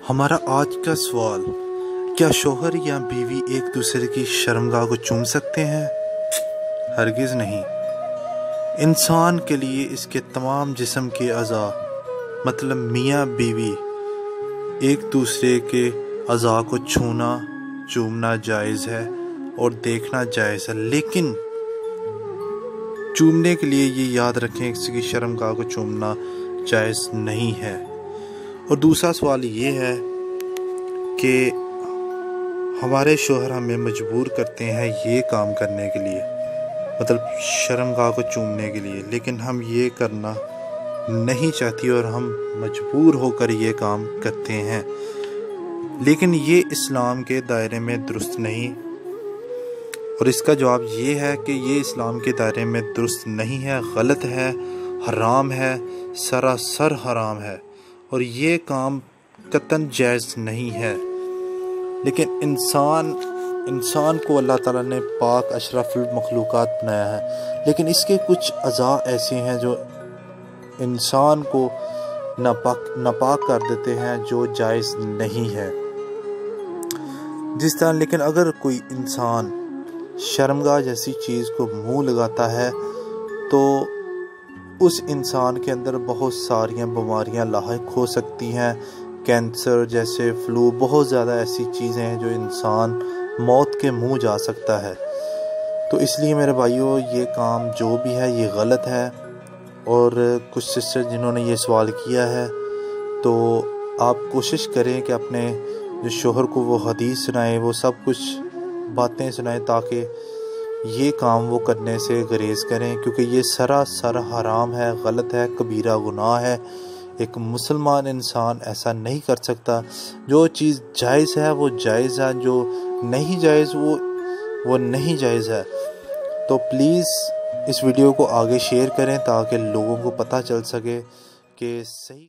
हमारा आज का सवाल, क्या शौहर या बीवी एक दूसरे की शर्मगाह को चूम सकते हैं? हरगिज़ नहीं। इंसान के लिए इसके तमाम जिस्म के अज़ा मतलब मियाँ बीवी एक दूसरे के अज़ा को छूना चूमना जायज़ है और देखना जायज़ है, लेकिन चूमने के लिए ये याद रखें किसी की शर्मगाह को चूमना जायज़ नहीं है। और दूसरा सवाल ये है कि हमारे शौहर हमें मजबूर करते हैं ये काम करने के लिए, मतलब शर्मगाह को चूमने के लिए, लेकिन हम ये करना नहीं चाहती और हम मजबूर होकर ये काम करते हैं, लेकिन ये इस्लाम के दायरे में दुरुस्त नहीं। और इसका जवाब ये है कि ये इस्लाम के दायरे में दुरुस्त नहीं है, गलत है, हराम है, सरासर हराम है और ये काम कतन जायज़ नहीं है। लेकिन इंसान को अल्लाह ताला ने पाक अशरफुल मखलूक़ात बनाया है, लेकिन इसके कुछ अज़ा ऐसे हैं जो इंसान को नापाक कर देते हैं, जो जायज़ नहीं है। जिस तरह लेकिन अगर कोई इंसान शर्मगाह जैसी चीज़ को मुंह लगाता है तो उस इंसान के अंदर बहुत सारियां बीमारियां लाहिक हो सकती हैं, कैंसर जैसे फ्लू, बहुत ज़्यादा ऐसी चीज़ें हैं जो इंसान मौत के मुंह जा सकता है। तो इसलिए मेरे भाइयों, ये काम जो भी है ये गलत है। और कुछ सिस्टर जिन्होंने ये सवाल किया है, तो आप कोशिश करें कि अपने जो शौहर को वो हदीस सुनाएं, वो सब कुछ बातें सुनाएं, ताकि ये काम वो करने से गुरेज करें, क्योंकि ये सरासर हराम है, गलत है, कबीरा गुनाह है। एक मुसलमान इंसान ऐसा नहीं कर सकता। जो चीज़ जायज़ है वो जायज़ है, जो नहीं जायज़ वो नहीं जायज़ है। तो प्लीज़ इस वीडियो को आगे शेयर करें ताकि लोगों को पता चल सके कि सही